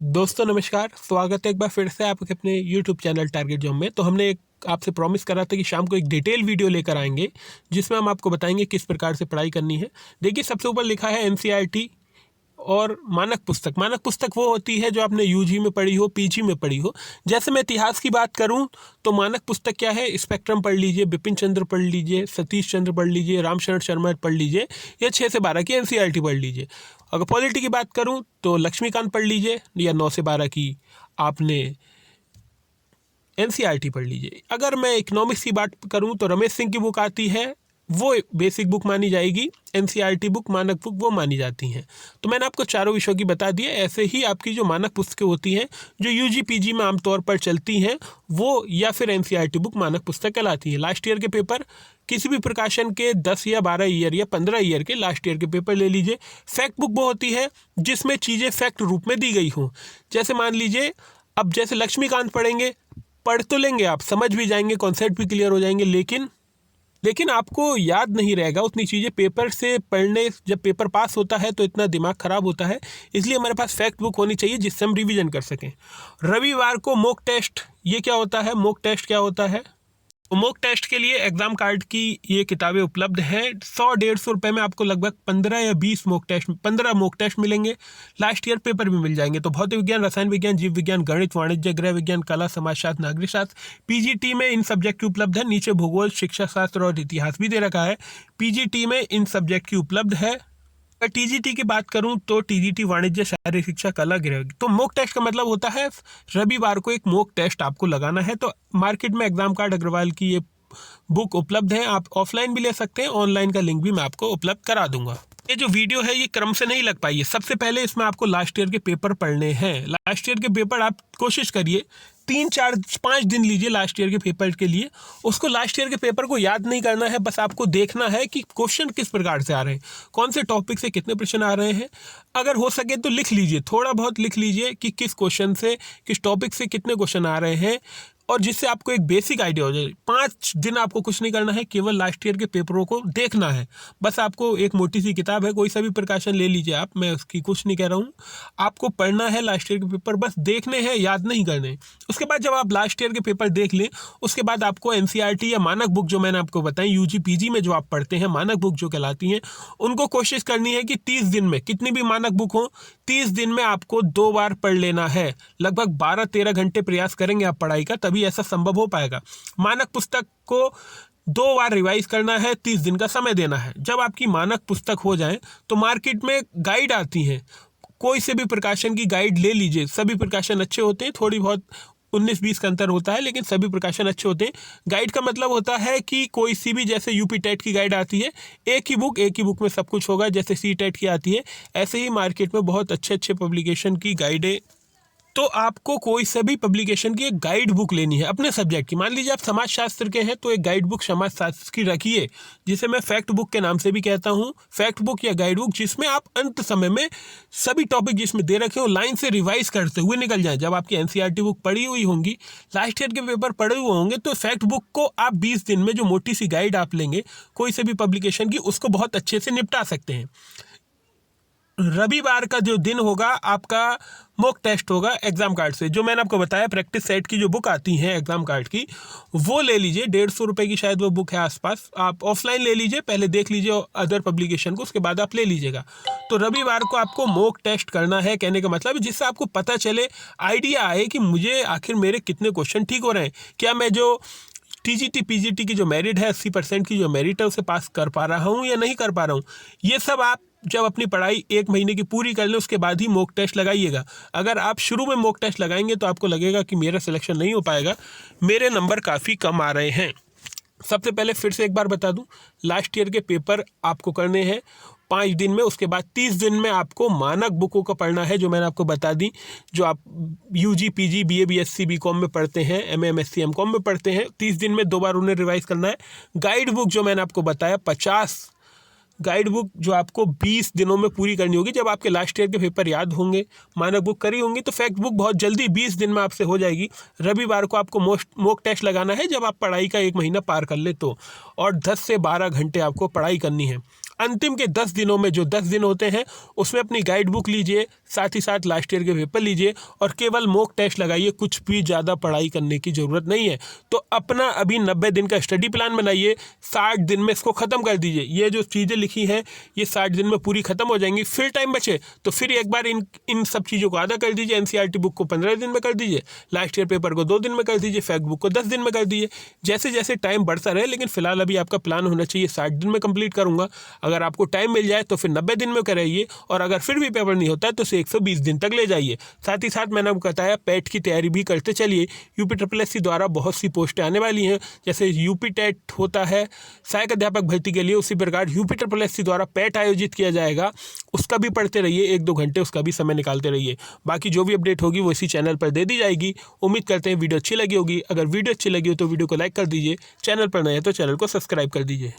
दोस्तों नमस्कार, स्वागत है एक बार फिर से आपके अपने YouTube चैनल टारगेट जॉब में। तो हमने एक आपसे प्रॉमिस करा था कि शाम को एक डिटेल वीडियो लेकर आएंगे जिसमें हम आपको बताएंगे किस प्रकार से पढ़ाई करनी है। देखिए, सबसे ऊपर लिखा है एनसीईआरटी और मानक पुस्तक। मानक पुस्तक वो होती है जो आपने यूजी में पढ़ी हो, पीजी में पढ़ी हो। जैसे मैं इतिहास की बात करूं तो मानक पुस्तक क्या है, स्पेक्ट्रम पढ़ लीजिए, बिपिन चंद्र पढ़ लीजिए, सतीश चंद्र पढ़ लीजिए, रामशरण शर्मा पढ़ लीजिए, या 6 से 12 की एनसीईआरटी पढ़ लीजिए। अगर पॉलिटी की बात करूं तो लक्ष्मीकांत पढ़ लीजिए, या 9 से 12 की आपने एनसीईआरटी पढ़ लीजिए। अगर मैं इकोनॉमिक्स की बात करूं तो रमेश सिंह की बुक आती है, वो बेसिक बुक मानी जाएगी। एनसीईआरटी बुक, मानक बुक, वो मानी जाती हैं। तो मैंने आपको चारों विषयों की बता दी है। ऐसे ही आपकी जो मानक पुस्तकें होती हैं जो यूजी पीजी में आमतौर पर चलती हैं, वो या फिर एनसीईआरटी बुक मानक पुस्तक कहलाती है। लास्ट ईयर के पेपर किसी भी प्रकाशन के 10 या 12 ईयर या 15 ईयर के लास्ट ईयर के पेपर ले लीजिए। फैक्ट बुक वो होती है जिसमें चीज़ें फैक्ट रूप में दी गई हों। जैसे मान लीजिए, अब जैसे लक्ष्मीकांत पढ़ेंगे, पढ़ तो लेंगे, आप समझ भी जाएंगे, कॉन्सेप्ट भी क्लियर हो जाएंगे, लेकिन आपको याद नहीं रहेगा उतनी चीज़ें। पेपर से पढ़ने जब पेपर पास होता है तो इतना दिमाग खराब होता है। इसलिए हमारे पास फैक्ट बुक होनी चाहिए जिससे हम रिवीजन कर सकें। रविवार को मॉक टेस्ट, ये क्या होता है, मॉक टेस्ट क्या होता है? तो मॉक टेस्ट के लिए एग्जाम कार्ड की ये किताबें उपलब्ध हैं। 100-150 रुपये में आपको लगभग 15 या 20 मॉक टेस्ट, 15 मॉक टेस्ट मिलेंगे। लास्ट ईयर पेपर भी मिल जाएंगे। तो भौतिक विज्ञान, रसायन विज्ञान, जीव विज्ञान, गणित, वाणिज्य, गृह विज्ञान, कला, समाजशास्त्र, नागरिक शास्त्र, पीजीटी में इन सब्जेक्ट की उपलब्ध है। नीचे भूगोल, शिक्षा शास्त्र और इतिहास भी दे रखा है। पीजीटी में इन सब्जेक्ट की उपलब्ध है। अगर टीजीटी की बात करूं तो टीजीटी वाणिज्य, शारीरिक शिक्षा, कला, गृह। तो मॉक टेस्ट का मतलब होता है रविवार को एक मॉक टेस्ट आपको लगाना है। तो मार्केट में एग्जाम कार्ड अग्रवाल की ये बुक उपलब्ध है। आप ऑफलाइन भी ले सकते हैं, ऑनलाइन का लिंक भी मैं आपको उपलब्ध करा दूंगा। ये जो वीडियो है ये क्रम से नहीं लग पाई है। सबसे पहले इसमें आपको लास्ट ईयर के पेपर पढ़ने हैं। लास्ट ईयर के पेपर आप कोशिश करिए 3-4-5 दिन लीजिए लास्ट ईयर के पेपर के लिए। उसको लास्ट ईयर के पेपर को याद नहीं करना है, बस आपको देखना है कि क्वेश्चन किस प्रकार से आ रहे हैं, कौन से टॉपिक से कितने प्रश्न आ रहे हैं। अगर हो सके तो लिख लीजिए, थोड़ा बहुत लिख लीजिए कि किस क्वेश्चन से, किस टॉपिक से कितने क्वेश्चन आ रहे हैं, और जिससे आपको एक बेसिक आइडिया हो जाए। 5 दिन आपको कुछ नहीं करना है, केवल लास्ट ईयर के पेपरों को देखना है। बस आपको एक मोटी सी किताब है, कोई सा भी प्रकाशन ले लीजिए आप, मैं उसकी कुछ नहीं कह रहा हूँ। आपको पढ़ना है लास्ट ईयर के पेपर, बस देखने हैं, याद नहीं करने। उसके बाद जब आप लास्ट ईयर के पेपर देख लें, उसके बाद आपको एनसीईआरटी या मानक बुक जो मैंने आपको बताई, यूजी पीजी में जो आप पढ़ते हैं, मानक बुक जो कहलाती हैं, उनको कोशिश करनी है कि 30 दिन में, कितनी भी मानक बुक हो, 30 दिन में आपको 2 बार पढ़ लेना है। लगभग 12-13 घंटे प्रयास करेंगे आप पढ़ाई का, तभी ऐसा संभव हो पाएगा। मानक पुस्तक को 2 बार रिवाइज करना है, 30 दिन का समय देना है। जब आपकी मानक पुस्तक हो जाए तो मार्केट में गाइड आती हैं, कोई से भी प्रकाशन की गाइड ले लीजिए। सभी प्रकाशन अच्छे होते हैं, थोड़ी बहुत 19-20 का अंतर होता है, लेकिन सभी प्रकाशन अच्छे होते हैं। गाइड का मतलब होता है कि कोई सी भी, जैसे यूपी टेट की गाइड आती है, एक ही बुक में सब कुछ होगा। जैसे सी टेट की आती है, ऐसे ही मार्केट में बहुत अच्छे पब्लिकेशन की गाइडें। तो आपको कोई से भी पब्लिकेशन की एक गाइड बुक लेनी है अपने सब्जेक्ट की। मान लीजिए आप समाजशास्त्र के हैं तो एक गाइड बुक समाजशास्त्र की रखिए, जिसे मैं फैक्ट बुक के नाम से भी कहता हूँ। फैक्ट बुक या गाइड बुक, जिसमें आप अंत समय में सभी टॉपिक जिसमें दे रखे हो लाइन से रिवाइज करते हुए निकल जाएं। जब आपकी एनसीईआरटी बुक पढ़ी हुई होंगी, लास्ट ईयर के पेपर पढ़े हुए होंगे, तो फैक्ट बुक को आप 20 दिन में, जो मोटी सी गाइड आप लेंगे कोई से भी पब्लिकेशन की, उसको बहुत अच्छे से निपटा सकते हैं। रविवार का जो दिन होगा आपका मॉक टेस्ट होगा एग्जाम कार्ड से। जो मैंने आपको बताया, प्रैक्टिस सेट की जो बुक आती है एग्जाम कार्ड की, वो ले लीजिए। 150 रुपये की शायद वो बुक है आसपास। आप ऑफलाइन ले लीजिए, पहले देख लीजिए अदर पब्लिकेशन को, उसके बाद आप ले लीजिएगा। तो रविवार को आपको मॉक टेस्ट करना है, कहने का मतलब जिससे आपको पता चले, आइडिया आए कि मुझे आखिर मेरे कितने क्वेश्चन ठीक हो रहे हैं। क्या मैं जो टीजीटी पीजीटी की जो मेरिट है, 80% की जो मेरिट है, उसे पास कर पा रहा हूँ या नहीं कर पा रहा हूँ। ये सब आप जब अपनी पढ़ाई 1 महीने की पूरी कर लें, उसके बाद ही मॉक टेस्ट लगाइएगा। अगर आप शुरू में मॉक टेस्ट लगाएंगे तो आपको लगेगा कि मेरा सिलेक्शन नहीं हो पाएगा, मेरे नंबर काफ़ी कम आ रहे हैं। सबसे पहले फिर से एक बार बता दूं, लास्ट ईयर के पेपर आपको करने हैं 5 दिन में। उसके बाद 30 दिन में आपको मानक बुकों का पढ़ना है, जो मैंने आपको बता दी, जो आप UG PG BA BSc BCom में पढ़ते हैं, एमए एमएससी एमकॉम में पढ़ते हैं। 30 दिन में 2 बार उन्हें रिवाइज करना है। गाइड बुक जो मैंने आपको बताया, 50 गाइड बुक जो आपको 20 दिनों में पूरी करनी होगी। जब आपके लास्ट ईयर के पेपर याद होंगे, मानक बुक करी होंगी, तो फैक्ट बुक बहुत जल्दी 20 दिन में आपसे हो जाएगी। रविवार को आपको मॉक टेस्ट लगाना है, जब आप पढ़ाई का 1 महीना पार कर ले तो, और 10 से 12 घंटे आपको पढ़ाई करनी है। अंतिम के 10 दिनों में जो 10 दिन होते हैं उसमें अपनी गाइड बुक लीजिए, साथ ही साथ लास्ट ईयर के पेपर लीजिए और केवल मॉक टेस्ट लगाइए। कुछ भी ज़्यादा पढ़ाई करने की ज़रूरत नहीं है। तो अपना अभी 90 दिन का स्टडी प्लान बनाइए, 60 दिन में इसको ख़त्म कर दीजिए। ये जो चीज़ें लिखी हैं ये 60 दिन में पूरी ख़त्म हो जाएंगी। फिर टाइम बचे तो फिर एक बार इन सब चीज़ों को आधा कर दीजिए। एनसीईआरटी बुक को 15 दिन में कर दीजिए, लास्ट ईयर पेपर को 2 दिन में कर दीजिए, फैक्ट बुक को 10 दिन में कर दीजिए। जैसे जैसे टाइम बढ़ता रहे, लेकिन फिलहाल अभी आपका प्लान होना चाहिए 60 दिन में कंप्लीट करूंगा। अगर आपको टाइम मिल जाए तो फिर 90 दिन में कराइए और अगर फिर भी पेपर नहीं होता है तो उसे 120 दिन तक ले जाइए। साथ ही साथ मैंने आपको बताया पेट की तैयारी भी करते चलिए। UPSSC द्वारा बहुत सी पोस्टें आने वाली हैं, जैसे UP टेट होता है सहायक अध्यापक भर्ती के लिए, उसी प्रकार UPSSC द्वारा पेट आयोजित किया जाएगा। उसका भी पढ़ते रहिए, 1-2 घंटे उसका भी समय निकालते रहिए। बाकी जो भी अपडेट होगी वो इसी चैनल पर दे दी जाएगी। उम्मीद करते हैं वीडियो अच्छी लगी होगी। अगर वीडियो अच्छी लगी हो तो वीडियो को लाइक कर दीजिए, चैनल पर नए हैं तो चैनल को सब्सक्राइब कर दीजिए।